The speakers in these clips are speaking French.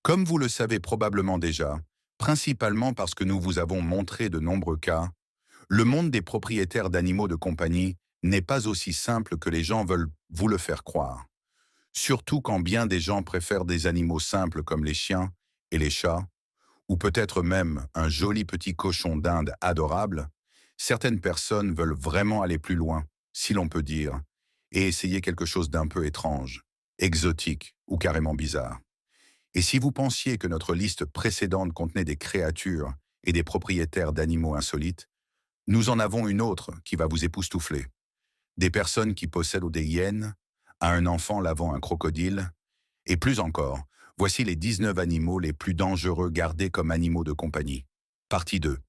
Comme vous le savez probablement déjà, principalement parce que nous vous avons montré de nombreux cas, le monde des propriétaires d'animaux de compagnie n'est pas aussi simple que les gens veulent vous le faire croire. Surtout quand bien des gens préfèrent des animaux simples comme les chiens et les chats, ou peut-être même un joli petit cochon d'Inde adorable, certaines personnes veulent vraiment aller plus loin, si l'on peut dire, et essayer quelque chose d'un peu étrange, exotique ou carrément bizarre. Et si vous pensiez que notre liste précédente contenait des créatures et des propriétaires d'animaux insolites, nous en avons une autre qui va vous époustoufler. Des personnes qui possèdent des hyènes, à un enfant lavant un crocodile, et plus encore, voici les 19 animaux les plus dangereux gardés comme animaux de compagnie. Partie 2.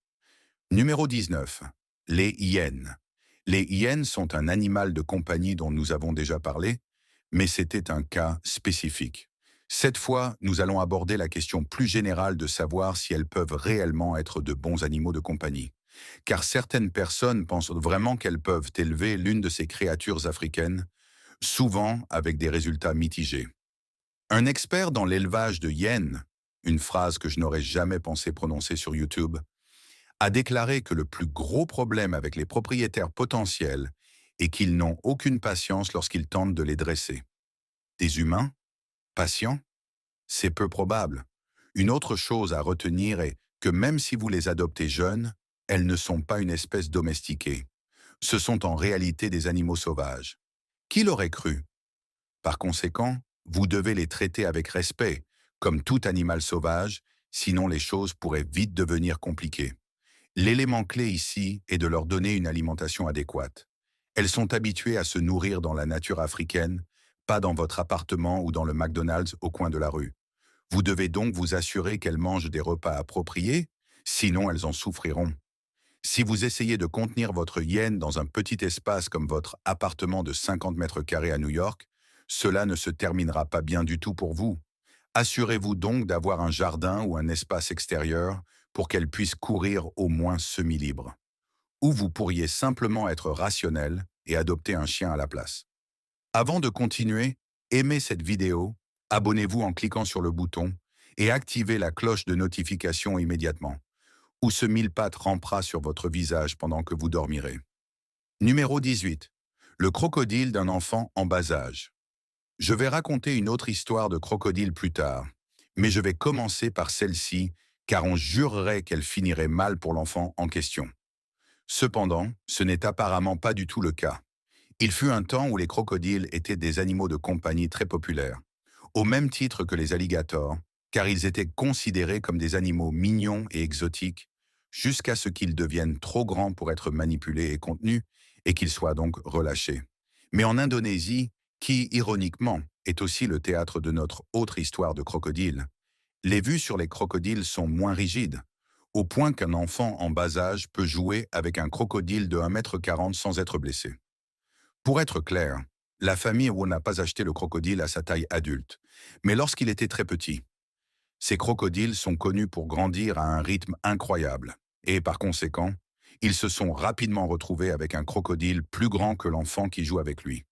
Numéro 19. Les hyènes. Les hyènes sont un animal de compagnie dont nous avons déjà parlé, mais c'était un cas spécifique. Cette fois, nous allons aborder la question plus générale de savoir si elles peuvent réellement être de bons animaux de compagnie. Car certaines personnes pensent vraiment qu'elles peuvent élever l'une de ces créatures africaines, souvent avec des résultats mitigés. Un expert dans l'élevage de hyènes, une phrase que je n'aurais jamais pensé prononcer sur YouTube, a déclaré que le plus gros problème avec les propriétaires potentiels est qu'ils n'ont aucune patience lorsqu'ils tentent de les dresser. Des humains? Patients? C'est peu probable. Une autre chose à retenir est que même si vous les adoptez jeunes, elles ne sont pas une espèce domestiquée. Ce sont en réalité des animaux sauvages. Qui l'aurait cru? Par conséquent, vous devez les traiter avec respect, comme tout animal sauvage, sinon les choses pourraient vite devenir compliquées. L'élément clé ici est de leur donner une alimentation adéquate. Elles sont habituées à se nourrir dans la nature africaine, pas dans votre appartement ou dans le McDonald's au coin de la rue. Vous devez donc vous assurer qu'elles mangent des repas appropriés, sinon elles en souffriront. Si vous essayez de contenir votre hyène dans un petit espace comme votre appartement de 50 mètres carrés à New York, cela ne se terminera pas bien du tout pour vous. Assurez-vous donc d'avoir un jardin ou un espace extérieur pour qu'elle puisse courir au moins semi-libre. Ou vous pourriez simplement être rationnel et adopter un chien à la place. Avant de continuer, aimez cette vidéo, abonnez-vous en cliquant sur le bouton et activez la cloche de notification immédiatement, ou ce mille-pattes rampera sur votre visage pendant que vous dormirez. Numéro 18. Le crocodile d'un enfant en bas âge. Je vais raconter une autre histoire de crocodile plus tard, mais je vais commencer par celle-ci, car on jurerait qu'elle finirait mal pour l'enfant en question. Cependant, ce n'est apparemment pas du tout le cas. Il fut un temps où les crocodiles étaient des animaux de compagnie très populaires, au même titre que les alligators, car ils étaient considérés comme des animaux mignons et exotiques, jusqu'à ce qu'ils deviennent trop grands pour être manipulés et contenus, et qu'ils soient donc relâchés. Mais en Indonésie, qui, ironiquement, est aussi le théâtre de notre autre histoire de crocodile, les vues sur les crocodiles sont moins rigides, au point qu'un enfant en bas âge peut jouer avec un crocodile de 1,40 m sans être blessé. Pour être clair, la famille Wu n'a pas acheté le crocodile à sa taille adulte, mais lorsqu'il était très petit. Ces crocodiles sont connus pour grandir à un rythme incroyable, et par conséquent, ils se sont rapidement retrouvés avec un crocodile plus grand que l'enfant qui joue avec lui.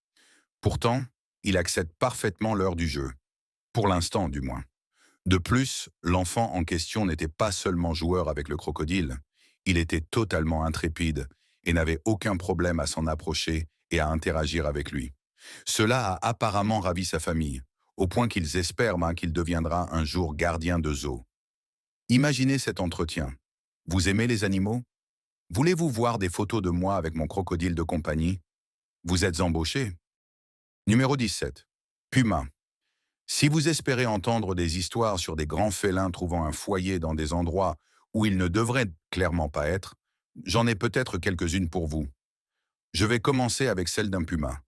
Pourtant, il accepte parfaitement l'heure du jeu, pour l'instant du moins. De plus, l'enfant en question n'était pas seulement joueur avec le crocodile, il était totalement intrépide et n'avait aucun problème à s'en approcher et à interagir avec lui. Cela a apparemment ravi sa famille, au point qu'ils espèrent qu'il deviendra un jour gardien de zoo. Imaginez cet entretien. Vous aimez les animaux? Voulez-vous voir des photos de moi avec mon crocodile de compagnie? Vous êtes embauché? Numéro 17. Puma. Si vous espérez entendre des histoires sur des grands félins trouvant un foyer dans des endroits où ils ne devraient clairement pas être, j'en ai peut-être quelques-unes pour vous. Je vais commencer avec celle d'un puma.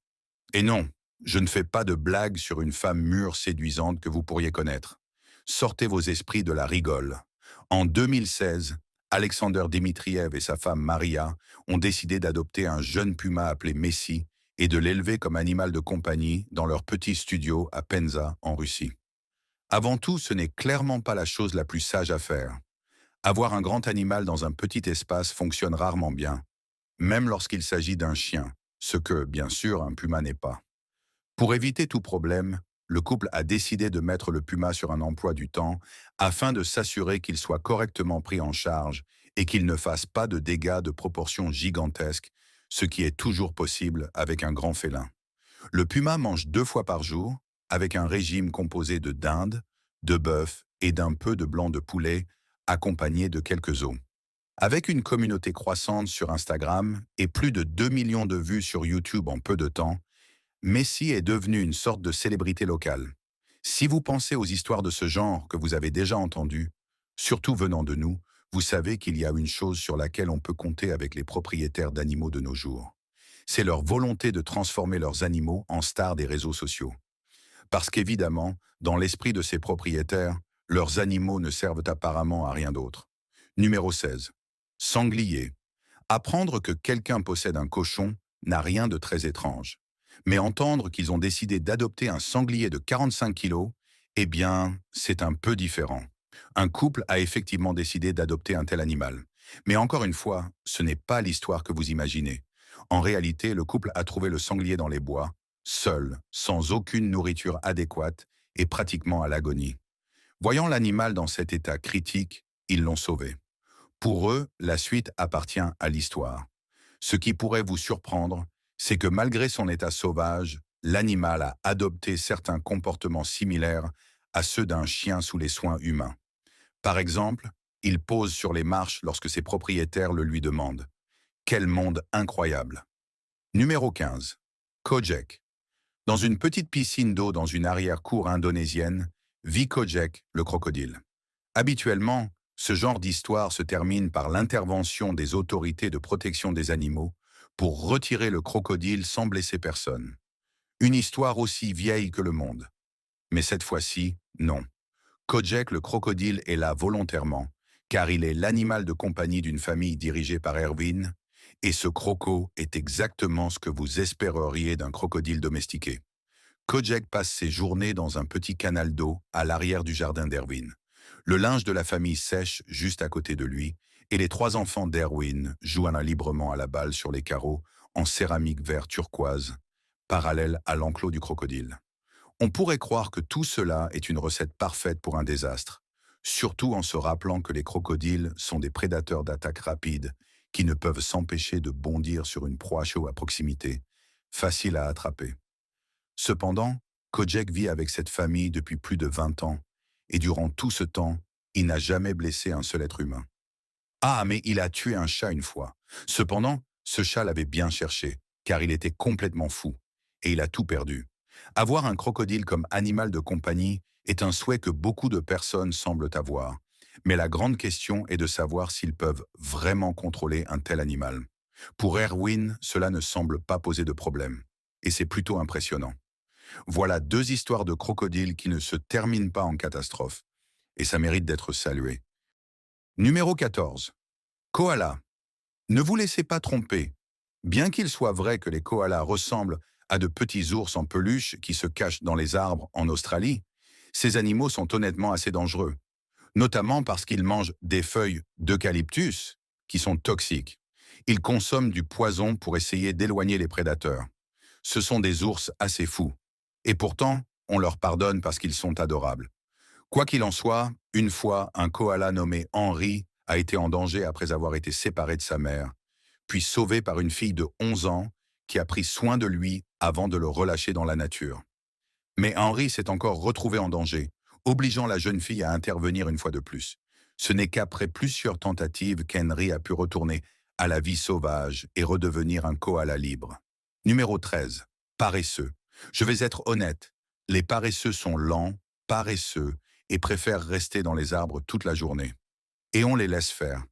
Et non, je ne fais pas de blague sur une femme mûre séduisante que vous pourriez connaître. Sortez vos esprits de la rigole. En 2016, Alexander Dimitriev et sa femme Maria ont décidé d'adopter un jeune puma appelé Messi et de l'élever comme animal de compagnie dans leur petit studio à Penza, en Russie. Avant tout, ce n'est clairement pas la chose la plus sage à faire. Avoir un grand animal dans un petit espace fonctionne rarement bien, même lorsqu'il s'agit d'un chien, ce que, bien sûr, un puma n'est pas. Pour éviter tout problème, le couple a décidé de mettre le puma sur un emploi du temps afin de s'assurer qu'il soit correctement pris en charge et qu'il ne fasse pas de dégâts de proportions gigantesques, ce qui est toujours possible avec un grand félin. Le puma mange 2 fois par jour, avec un régime composé de dinde, de bœuf et d'un peu de blanc de poulet, accompagné de quelques os. Avec une communauté croissante sur Instagram et plus de 2 millions de vues sur YouTube en peu de temps, Messi est devenu une sorte de célébrité locale. Si vous pensez aux histoires de ce genre que vous avez déjà entendues, surtout venant de nous, vous savez qu'il y a une chose sur laquelle on peut compter avec les propriétaires d'animaux de nos jours. C'est leur volonté de transformer leurs animaux en stars des réseaux sociaux. Parce qu'évidemment, dans l'esprit de ces propriétaires, leurs animaux ne servent apparemment à rien d'autre. Numéro 16. Sanglier. Apprendre que quelqu'un possède un cochon n'a rien de très étrange. Mais entendre qu'ils ont décidé d'adopter un sanglier de 45 kilos, eh bien, c'est un peu différent. Un couple a effectivement décidé d'adopter un tel animal. Mais encore une fois, ce n'est pas l'histoire que vous imaginez. En réalité, le couple a trouvé le sanglier dans les bois, seul, sans aucune nourriture adéquate et pratiquement à l'agonie. Voyant l'animal dans cet état critique, ils l'ont sauvé. Pour eux, la suite appartient à l'histoire. Ce qui pourrait vous surprendre, c'est que malgré son état sauvage, l'animal a adopté certains comportements similaires à ceux d'un chien sous les soins humains. Par exemple, il pose sur les marches lorsque ses propriétaires le lui demandent. Quel monde incroyable! Numéro 15. Kojek. Dans une petite piscine d'eau dans une arrière-cour indonésienne, vit Kojek, le crocodile. Habituellement, ce genre d'histoire se termine par l'intervention des autorités de protection des animaux pour retirer le crocodile sans blesser personne. Une histoire aussi vieille que le monde. Mais cette fois-ci, non. Kojek le crocodile est là volontairement, car il est l'animal de compagnie d'une famille dirigée par Erwin, et ce croco est exactement ce que vous espéreriez d'un crocodile domestiqué. Kojek passe ses journées dans un petit canal d'eau à l'arrière du jardin d'Erwin. Le linge de la famille sèche juste à côté de lui, et les 3 enfants d'Erwin jouent librement à la balle sur les carreaux en céramique vert turquoise, parallèle à l'enclos du crocodile. On pourrait croire que tout cela est une recette parfaite pour un désastre, surtout en se rappelant que les crocodiles sont des prédateurs d'attaque rapide qui ne peuvent s'empêcher de bondir sur une proie chaude à proximité, facile à attraper. Cependant, Kojek vit avec cette famille depuis plus de 20 ans, et durant tout ce temps, il n'a jamais blessé un seul être humain. Ah, mais il a tué un chat une fois. Cependant, ce chat l'avait bien cherché, car il était complètement fou, et il a tout perdu. Avoir un crocodile comme animal de compagnie est un souhait que beaucoup de personnes semblent avoir. Mais la grande question est de savoir s'ils peuvent vraiment contrôler un tel animal. Pour Erwin, cela ne semble pas poser de problème, et c'est plutôt impressionnant. Voilà 2 histoires de crocodiles qui ne se terminent pas en catastrophe, et ça mérite d'être salué. Numéro 14. Koala. Ne vous laissez pas tromper. Bien qu'il soit vrai que les koalas ressemblent à de petits ours en peluche qui se cachent dans les arbres en Australie, ces animaux sont honnêtement assez dangereux, notamment parce qu'ils mangent des feuilles d'eucalyptus qui sont toxiques. Ils consomment du poison pour essayer d'éloigner les prédateurs. Ce sont des ours assez fous. Et pourtant, on leur pardonne parce qu'ils sont adorables. Quoi qu'il en soit, une fois, un koala nommé Henry a été en danger après avoir été séparé de sa mère, puis sauvé par une fille de 11 ans qui a pris soin de lui avant de le relâcher dans la nature. Mais Henry s'est encore retrouvé en danger, obligeant la jeune fille à intervenir une fois de plus. Ce n'est qu'après plusieurs tentatives qu'Henry a pu retourner à la vie sauvage et redevenir un koala libre. Numéro 13. Paresseux. Je vais être honnête, les paresseux sont lents, paresseux et préfèrent rester dans les arbres toute la journée. Et on les laisse faire.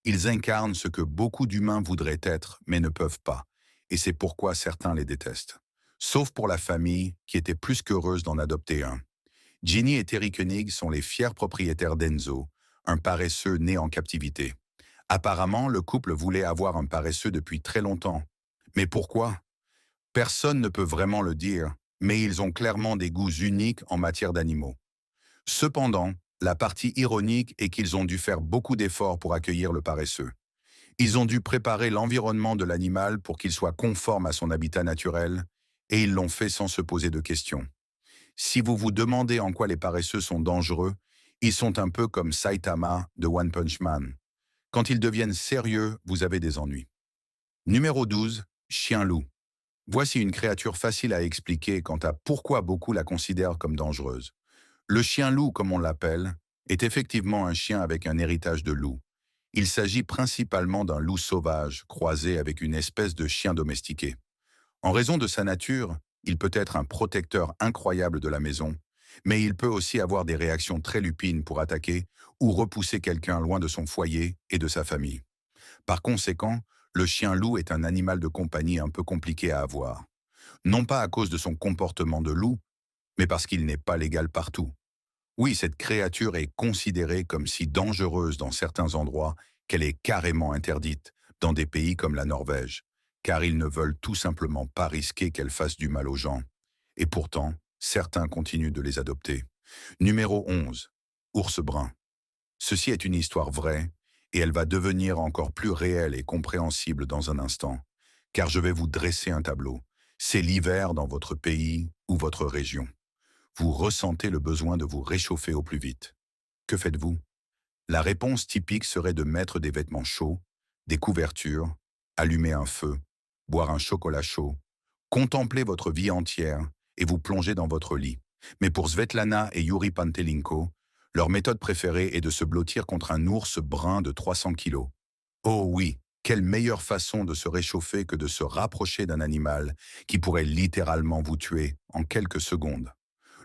Ils incarnent ce que beaucoup d'humains voudraient être, mais ne peuvent pas. Et c'est pourquoi certains les détestent. Sauf pour la famille, qui était plus qu'heureuse d'en adopter un. Ginny et Terry Koenig sont les fiers propriétaires d'Enzo, un paresseux né en captivité. Apparemment, le couple voulait avoir un paresseux depuis très longtemps. Mais pourquoi? Personne ne peut vraiment le dire, mais ils ont clairement des goûts uniques en matière d'animaux. Cependant, la partie ironique est qu'ils ont dû faire beaucoup d'efforts pour accueillir le paresseux. Ils ont dû préparer l'environnement de l'animal pour qu'il soit conforme à son habitat naturel, et ils l'ont fait sans se poser de questions. Si vous vous demandez en quoi les paresseux sont dangereux, ils sont un peu comme Saitama de One Punch Man. Quand ils deviennent sérieux, vous avez des ennuis. Numéro 12, chien-loup. Voici une créature facile à expliquer quant à pourquoi beaucoup la considèrent comme dangereuse. Le chien-loup, comme on l'appelle, est effectivement un chien avec un héritage de loup. Il s'agit principalement d'un loup sauvage, croisé avec une espèce de chien domestiqué. En raison de sa nature, il peut être un protecteur incroyable de la maison, mais il peut aussi avoir des réactions très lupines pour attaquer ou repousser quelqu'un loin de son foyer et de sa famille. Par conséquent, le chien-loup est un animal de compagnie un peu compliqué à avoir. Non pas à cause de son comportement de loup, mais parce qu'il n'est pas légal partout. Oui, cette créature est considérée comme si dangereuse dans certains endroits qu'elle est carrément interdite, dans des pays comme la Norvège, car ils ne veulent tout simplement pas risquer qu'elle fasse du mal aux gens. Et pourtant, certains continuent de les adopter. Numéro 11. Ours brun. Ceci est une histoire vraie, et elle va devenir encore plus réelle et compréhensible dans un instant, car je vais vous dresser un tableau. C'est l'hiver dans votre pays ou votre région. Vous ressentez le besoin de vous réchauffer au plus vite. Que faites-vous? La réponse typique serait de mettre des vêtements chauds, des couvertures, allumer un feu, boire un chocolat chaud, contempler votre vie entière et vous plonger dans votre lit. Mais pour Svetlana et Yuri Pantelinko, leur méthode préférée est de se blottir contre un ours brun de 300 kilos. Oh oui, quelle meilleure façon de se réchauffer que de se rapprocher d'un animal qui pourrait littéralement vous tuer en quelques secondes.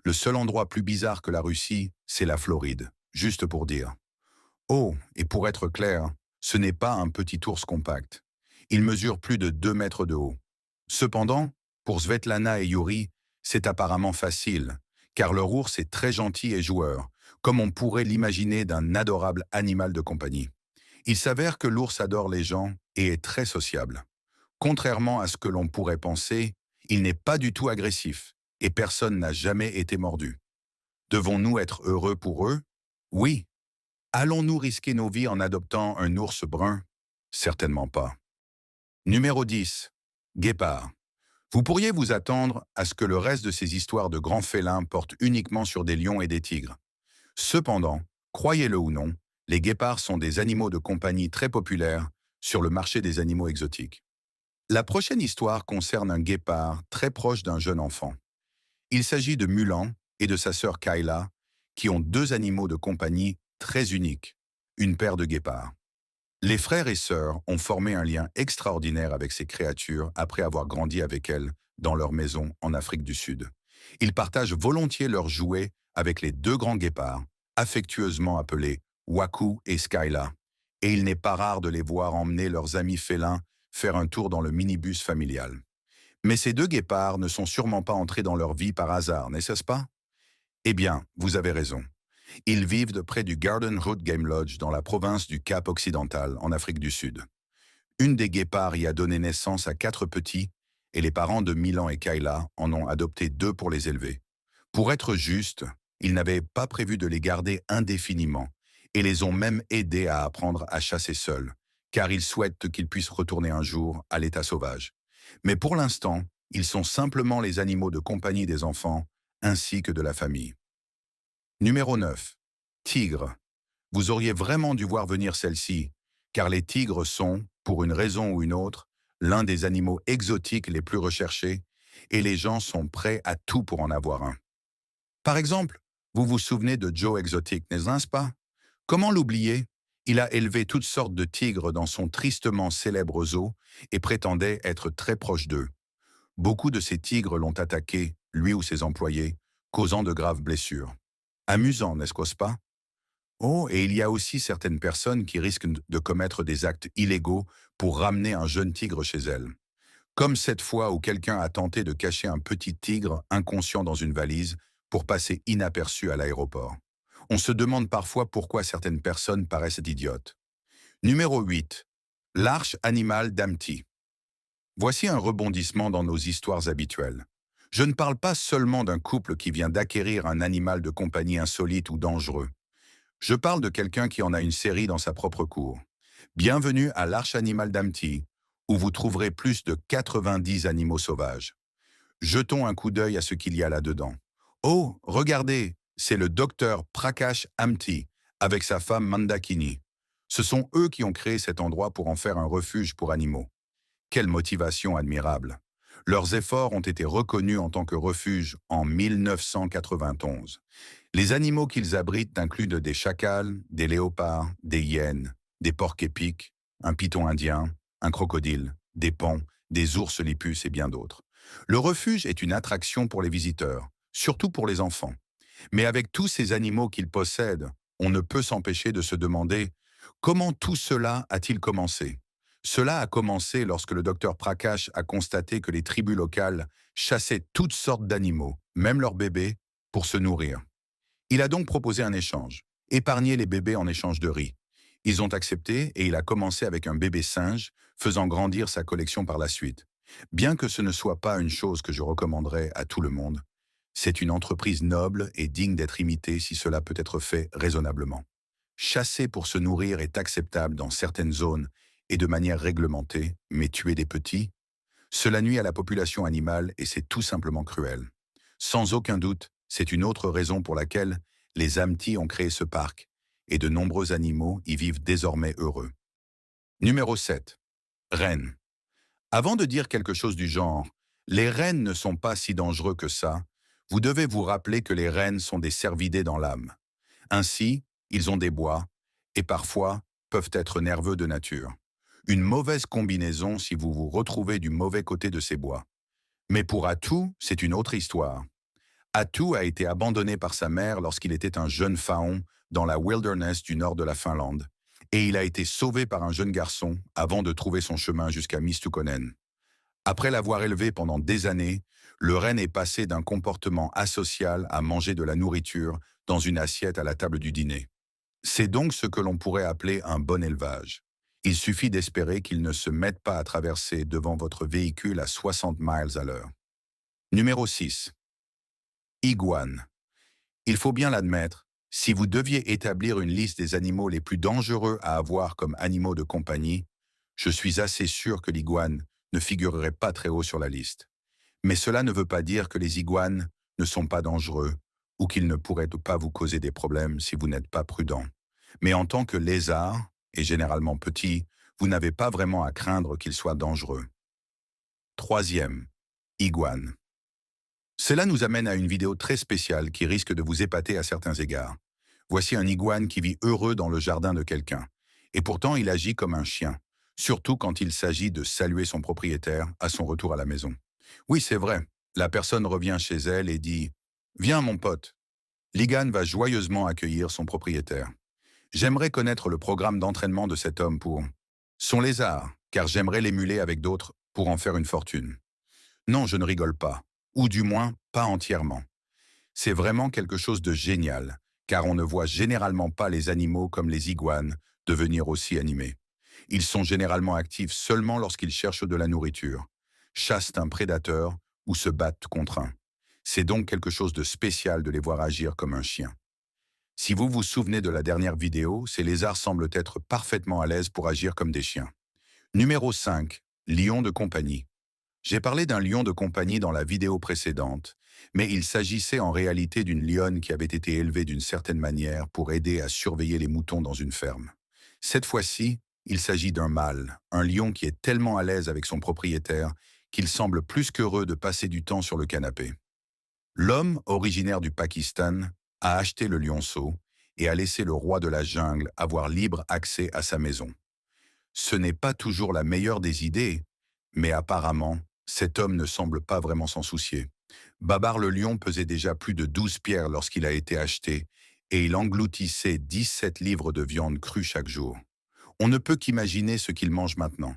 Le seul endroit plus bizarre que la Russie, c'est la Floride, juste pour dire. Oh, et pour être clair, ce n'est pas un petit ours compact. Il mesure plus de 2 mètres de haut. Cependant, pour Svetlana et Yuri, c'est apparemment facile, car leur ours est très gentil et joueur, comme on pourrait l'imaginer d'un adorable animal de compagnie. Il s'avère que l'ours adore les gens et est très sociable. Contrairement à ce que l'on pourrait penser, il n'est pas du tout agressif, et personne n'a jamais été mordu. Devons-nous être heureux pour eux? Oui. Allons-nous risquer nos vies en adoptant un ours brun? Certainement pas. Numéro 10. Guépard. Vous pourriez vous attendre à ce que le reste de ces histoires de grands félins portent uniquement sur des lions et des tigres. Cependant, croyez-le ou non, les guépards sont des animaux de compagnie très populaires sur le marché des animaux exotiques. La prochaine histoire concerne un guépard très proche d'un jeune enfant. Il s'agit de Mulan et de sa sœur Kayla, qui ont deux animaux de compagnie très uniques, une paire de guépards. Les frères et sœurs ont formé un lien extraordinaire avec ces créatures après avoir grandi avec elles dans leur maison en Afrique du Sud. Ils partagent volontiers leurs jouets avec les deux grands guépards, affectueusement appelés Waku et Skyla, et il n'est pas rare de les voir emmener leurs amis félins faire un tour dans le minibus familial. Mais ces deux guépards ne sont sûrement pas entrés dans leur vie par hasard, n'est-ce pas? Eh bien, vous avez raison. Ils vivent de près du Garden Route Game Lodge dans la province du Cap-Occidental, en Afrique du Sud. Une des guépards y a donné naissance à 4 petits, et les parents de Milan et Kayla en ont adopté 2 pour les élever. Pour être juste, ils n'avaient pas prévu de les garder indéfiniment, et les ont même aidés à apprendre à chasser seuls, car ils souhaitent qu'ils puissent retourner un jour à l'état sauvage. Mais pour l'instant, ils sont simplement les animaux de compagnie des enfants, ainsi que de la famille. Numéro 9. Tigre. Vous auriez vraiment dû voir venir celle-ci, car les tigres sont, pour une raison ou une autre, l'un des animaux exotiques les plus recherchés, et les gens sont prêts à tout pour en avoir un. Par exemple, vous vous souvenez de Joe Exotic, n'est-ce pas? Comment l'oublier? Il a élevé toutes sortes de tigres dans son tristement célèbre zoo et prétendait être très proche d'eux. Beaucoup de ces tigres l'ont attaqué, lui ou ses employés, causant de graves blessures. Amusant, n'est-ce pas? Oh, et il y a aussi certaines personnes qui risquent de commettre des actes illégaux pour ramener un jeune tigre chez elles. Comme cette fois où quelqu'un a tenté de cacher un petit tigre inconscient dans une valise pour passer inaperçu à l'aéroport. On se demande parfois pourquoi certaines personnes paraissent idiotes. Numéro 8. L'arche animale d'Amty. Voici un rebondissement dans nos histoires habituelles. Je ne parle pas seulement d'un couple qui vient d'acquérir un animal de compagnie insolite ou dangereux. Je parle de quelqu'un qui en a une série dans sa propre cour. Bienvenue à l'Arche animale d'Amty, où vous trouverez plus de 90 animaux sauvages. Jetons un coup d'œil à ce qu'il y a là-dedans. Oh, regardez, c'est le docteur Prakash Amty avec sa femme Mandakini. Ce sont eux qui ont créé cet endroit pour en faire un refuge pour animaux. Quelle motivation admirable! Leurs efforts ont été reconnus en tant que refuge en 1991. Les animaux qu'ils abritent incluent des chacals, des léopards, des hyènes, des porcs épics, un python indien, un crocodile, des paons, des ours lipus et bien d'autres. Le refuge est une attraction pour les visiteurs, surtout pour les enfants. Mais avec tous ces animaux qu'ils possèdent, on ne peut s'empêcher de se demander comment tout cela a-t-il commencé. Cela a commencé lorsque le docteur Prakash a constaté que les tribus locales chassaient toutes sortes d'animaux, même leurs bébés, pour se nourrir. Il a donc proposé un échange, épargner les bébés en échange de riz. Ils ont accepté et il a commencé avec un bébé singe, faisant grandir sa collection par la suite. Bien que ce ne soit pas une chose que je recommanderais à tout le monde, c'est une entreprise noble et digne d'être imitée si cela peut être fait raisonnablement. Chasser pour se nourrir est acceptable dans certaines zones et de manière réglementée, mais tuer des petits, cela nuit à la population animale et c'est tout simplement cruel. Sans aucun doute, c'est une autre raison pour laquelle les Amty ont créé ce parc et de nombreux animaux y vivent désormais heureux. Numéro 7. Rennes. Avant de dire quelque chose du genre, les rennes ne sont pas si dangereux que ça, vous devez vous rappeler que les rennes sont des cervidés dans l'âme. Ainsi, ils ont des bois et parfois peuvent être nerveux de nature. Une mauvaise combinaison si vous vous retrouvez du mauvais côté de ces bois. Mais pour Atou, c'est une autre histoire. Atou a été abandonné par sa mère lorsqu'il était un jeune faon dans la wilderness du nord de la Finlande, et il a été sauvé par un jeune garçon avant de trouver son chemin jusqu'à Mistukkonen. Après l'avoir élevé pendant des années, le renne est passé d'un comportement asocial à manger de la nourriture dans une assiette à la table du dîner. C'est donc ce que l'on pourrait appeler un bon élevage. Il suffit d'espérer qu'il ne se mette pas à traverser devant votre véhicule à 60 miles à l'heure. Numéro 6. Iguane. Il faut bien l'admettre, si vous deviez établir une liste des animaux les plus dangereux à avoir comme animaux de compagnie, je suis assez sûr que l'iguane ne figurerait pas très haut sur la liste. Mais cela ne veut pas dire que les iguanes ne sont pas dangereux ou qu'ils ne pourraient pas vous causer des problèmes si vous n'êtes pas prudent. Mais en tant que lézard, et généralement petit, vous n'avez pas vraiment à craindre qu'ils soient dangereux. Troisième, iguane. Cela nous amène à une vidéo très spéciale qui risque de vous épater à certains égards. Voici un iguane qui vit heureux dans le jardin de quelqu'un. Et pourtant, il agit comme un chien, surtout quand il s'agit de saluer son propriétaire à son retour à la maison. Oui, c'est vrai, la personne revient chez elle et dit « Viens mon pote ». L'iguane va joyeusement accueillir son propriétaire. J'aimerais connaître le programme d'entraînement de cet homme pour son lézard, car j'aimerais l'émuler avec d'autres pour en faire une fortune. Non, je ne rigole pas, ou du moins pas entièrement. C'est vraiment quelque chose de génial, car on ne voit généralement pas les animaux comme les iguanes devenir aussi animés. Ils sont généralement actifs seulement lorsqu'ils cherchent de la nourriture, chassent un prédateur ou se battent contre un. C'est donc quelque chose de spécial de les voir agir comme un chien. Si vous vous souvenez de la dernière vidéo, ces lézards semblent être parfaitement à l'aise pour agir comme des chiens. Numéro 5. Lion de compagnie. J'ai parlé d'un lion de compagnie dans la vidéo précédente, mais il s'agissait en réalité d'une lionne qui avait été élevée d'une certaine manière pour aider à surveiller les moutons dans une ferme. Cette fois-ci, il s'agit d'un mâle, un lion qui est tellement à l'aise avec son propriétaire qu'il semble plus qu'heureux de passer du temps sur le canapé. L'homme, originaire du Pakistan, a acheté le lionceau et a laissé le roi de la jungle avoir libre accès à sa maison. Ce n'est pas toujours la meilleure des idées, mais apparemment, cet homme ne semble pas vraiment s'en soucier. Babar le lion pesait déjà plus de 12 pierres lorsqu'il a été acheté et il engloutissait 17 livres de viande crue chaque jour. On ne peut qu'imaginer ce qu'il mange maintenant,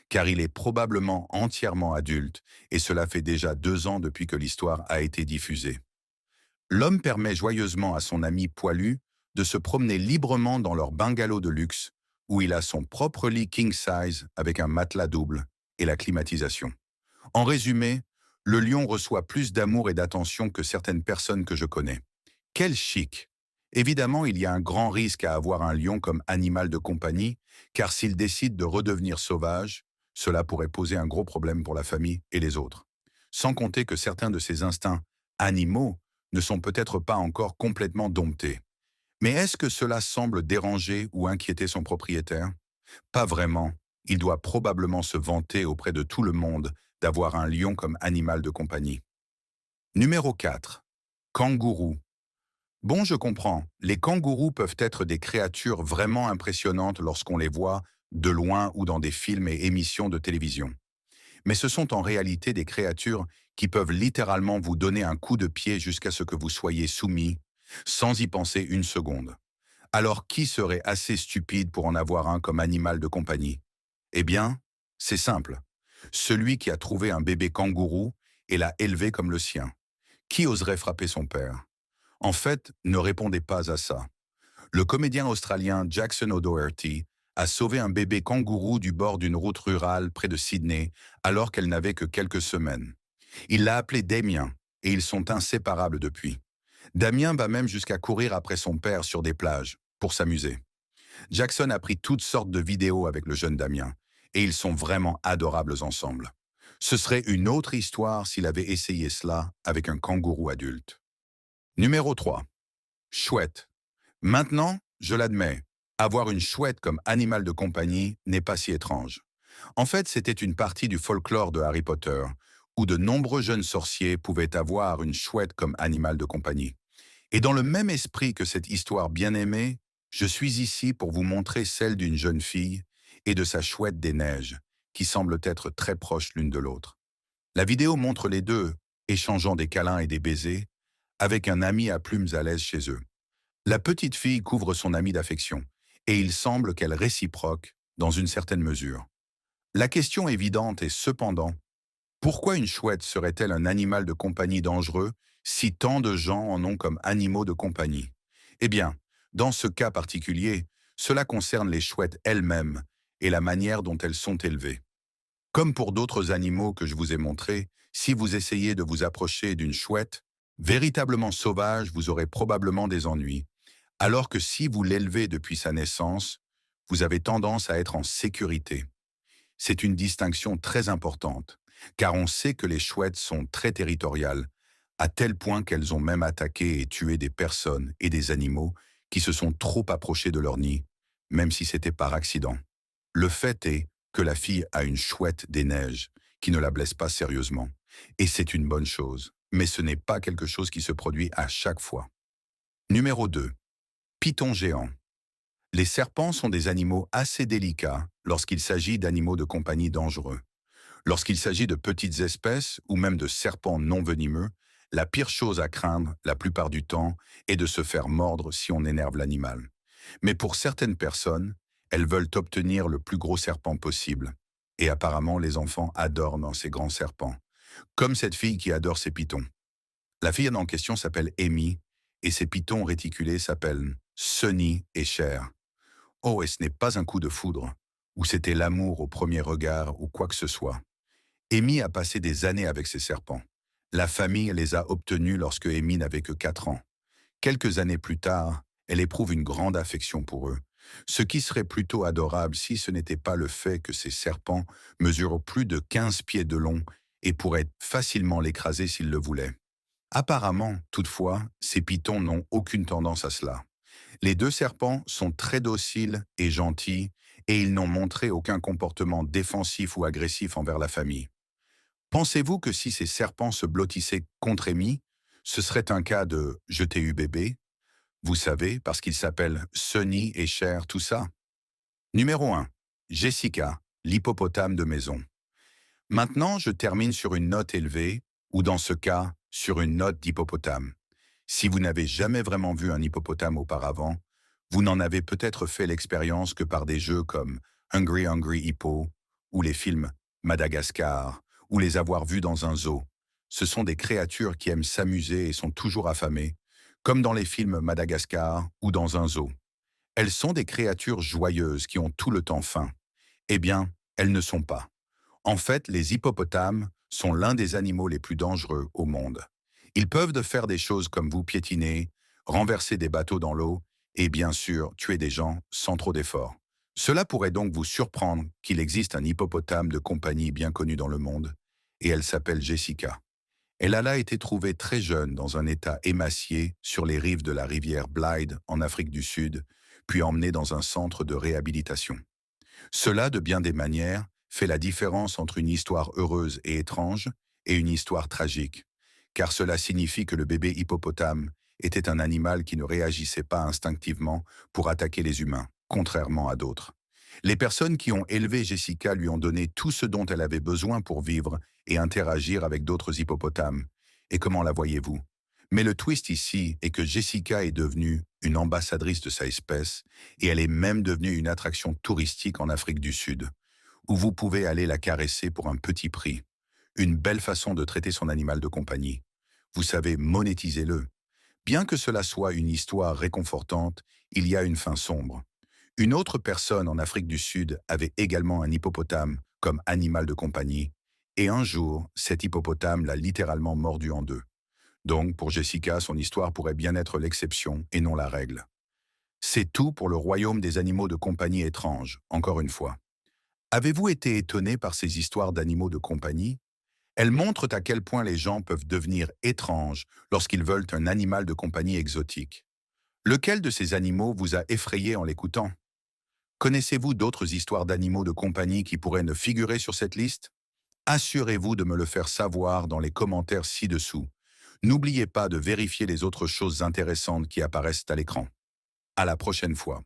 car il est probablement entièrement adulte et cela fait déjà 2 ans depuis que l'histoire a été diffusée. L'homme permet joyeusement à son ami poilu de se promener librement dans leur bungalow de luxe où il a son propre lit king size avec un matelas double et la climatisation. En résumé, le lion reçoit plus d'amour et d'attention que certaines personnes que je connais. Quel chic! Évidemment, il y a un grand risque à avoir un lion comme animal de compagnie, car s'il décide de redevenir sauvage, cela pourrait poser un gros problème pour la famille et les autres. Sans compter que certains de ses instincts animaux ne sont peut-être pas encore complètement domptés. Mais est-ce que cela semble déranger ou inquiéter son propriétaire? Pas vraiment. Il doit probablement se vanter auprès de tout le monde d'avoir un lion comme animal de compagnie. Numéro 4. Kangourou. Bon, je comprends. Les kangourous peuvent être des créatures vraiment impressionnantes lorsqu'on les voit de loin ou dans des films et émissions de télévision. Mais ce sont en réalité des créatures qui peuvent littéralement vous donner un coup de pied jusqu'à ce que vous soyez soumis, sans y penser une seconde. Alors qui serait assez stupide pour en avoir un comme animal de compagnie? Eh bien, c'est simple. Celui qui a trouvé un bébé kangourou et l'a élevé comme le sien. Qui oserait frapper son père? En fait, ne répondez pas à ça. Le comédien australien Jackson O'Doherty a sauvé un bébé kangourou du bord d'une route rurale près de Sydney alors qu'elle n'avait que quelques semaines. Il l'a appelé Damien et ils sont inséparables depuis. Damien va même jusqu'à courir après son père sur des plages pour s'amuser. Jackson a pris toutes sortes de vidéos avec le jeune Damien et ils sont vraiment adorables ensemble. Ce serait une autre histoire s'il avait essayé cela avec un kangourou adulte. Numéro 3. Chouette. Maintenant, je l'admets, avoir une chouette comme animal de compagnie n'est pas si étrange. En fait, c'était une partie du folklore de Harry Potter, où de nombreux jeunes sorciers pouvaient avoir une chouette comme animal de compagnie. Et dans le même esprit que cette histoire bien aimée, je suis ici pour vous montrer celle d'une jeune fille et de sa chouette des neiges, qui semblent être très proches l'une de l'autre. La vidéo montre les deux échangeant des câlins et des baisers, avec un ami à plumes à l'aise chez eux. La petite fille couvre son ami d'affection, et il semble qu'elle réciproque dans une certaine mesure. La question évidente est cependant, pourquoi une chouette serait-elle un animal de compagnie dangereux si tant de gens en ont comme animaux de compagnie? Eh bien, dans ce cas particulier, cela concerne les chouettes elles-mêmes et la manière dont elles sont élevées. Comme pour d'autres animaux que je vous ai montrés, si vous essayez de vous approcher d'une chouette, véritablement sauvage, vous aurez probablement des ennuis, alors que si vous l'élevez depuis sa naissance, vous avez tendance à être en sécurité. C'est une distinction très importante, car on sait que les chouettes sont très territoriales, à tel point qu'elles ont même attaqué et tué des personnes et des animaux qui se sont trop approchés de leur nid, même si c'était par accident. Le fait est que la fille a une chouette des neiges qui ne la blesse pas sérieusement. Et c'est une bonne chose, mais ce n'est pas quelque chose qui se produit à chaque fois. Numéro 2. Python géant. Les serpents sont des animaux assez délicats lorsqu'il s'agit d'animaux de compagnie dangereux. Lorsqu'il s'agit de petites espèces ou même de serpents non venimeux, la pire chose à craindre, la plupart du temps, est de se faire mordre si on énerve l'animal. Mais pour certaines personnes, elles veulent obtenir le plus gros serpent possible. Et apparemment, les enfants adorent dans ces grands serpents. Comme cette fille qui adore ses pitons. La fille en question s'appelle Amy, et ses pitons réticulés s'appellent Sunny et Cher. Oh, et ce n'est pas un coup de foudre, ou c'était l'amour au premier regard, ou quoi que ce soit. Amy a passé des années avec ses serpents. La famille les a obtenus lorsque Amy n'avait que 4 ans. Quelques années plus tard, elle éprouve une grande affection pour eux, ce qui serait plutôt adorable si ce n'était pas le fait que ces serpents mesurent plus de 15 pieds de long et pourraient facilement l'écraser s'ils le voulaient. Apparemment, toutefois, ces pitons n'ont aucune tendance à cela. Les deux serpents sont très dociles et gentils et ils n'ont montré aucun comportement défensif ou agressif envers la famille. Pensez-vous que si ces serpents se blottissaient contre Amy, ce serait un cas de « je t'ai eu bébé », vous savez, parce qu'ils s'appellent Sunny et Cher, tout ça? Numéro 1. Jessica, l'hippopotame de maison. Maintenant, je termine sur une note élevée, ou dans ce cas, sur une note d'hippopotame. Si vous n'avez jamais vraiment vu un hippopotame auparavant, vous n'en avez peut-être fait l'expérience que par des jeux comme Hungry Hungry Hippo ou les films Madagascar ou les avoir vus dans un zoo. Ce sont des créatures qui aiment s'amuser et sont toujours affamées, comme dans les films Madagascar ou dans un zoo. Elles sont des créatures joyeuses qui ont tout le temps faim. Eh bien, elles ne sont pas. En fait, les hippopotames sont l'un des animaux les plus dangereux au monde. Ils peuvent de faire des choses comme vous piétiner, renverser des bateaux dans l'eau et bien sûr tuer des gens sans trop d'efforts. Cela pourrait donc vous surprendre qu'il existe un hippopotame de compagnie bien connu dans le monde, et elle s'appelle Jessica. Elle alla été trouvée très jeune dans un état émacié sur les rives de la rivière Blyde en Afrique du Sud, puis emmenée dans un centre de réhabilitation. Cela, de bien des manières, fait la différence entre une histoire heureuse et étrange et une histoire tragique, car cela signifie que le bébé hippopotame était un animal qui ne réagissait pas instinctivement pour attaquer les humains, contrairement à d'autres. Les personnes qui ont élevé Jessica lui ont donné tout ce dont elle avait besoin pour vivre et interagir avec d'autres hippopotames. Et comment la voyez-vous? Mais le twist ici est que Jessica est devenue une ambassadrice de sa espèce et elle est même devenue une attraction touristique en Afrique du Sud, où vous pouvez aller la caresser pour un petit prix. Une belle façon de traiter son animal de compagnie. Vous savez, monétisez-le. Bien que cela soit une histoire réconfortante, il y a une fin sombre. Une autre personne en Afrique du Sud avait également un hippopotame comme animal de compagnie, et un jour, cet hippopotame l'a littéralement mordu en deux. Donc, pour Jessica, son histoire pourrait bien être l'exception et non la règle. C'est tout pour le royaume des animaux de compagnie étranges, encore une fois. Avez-vous été étonné par ces histoires d'animaux de compagnie? Elles montrent à quel point les gens peuvent devenir étranges lorsqu'ils veulent un animal de compagnie exotique. Lequel de ces animaux vous a effrayé en l'écoutant? Connaissez-vous d'autres histoires d'animaux de compagnie qui pourraient ne figurer sur cette liste? Assurez-vous de me le faire savoir dans les commentaires ci-dessous. N'oubliez pas de vérifier les autres choses intéressantes qui apparaissent à l'écran. À la prochaine fois.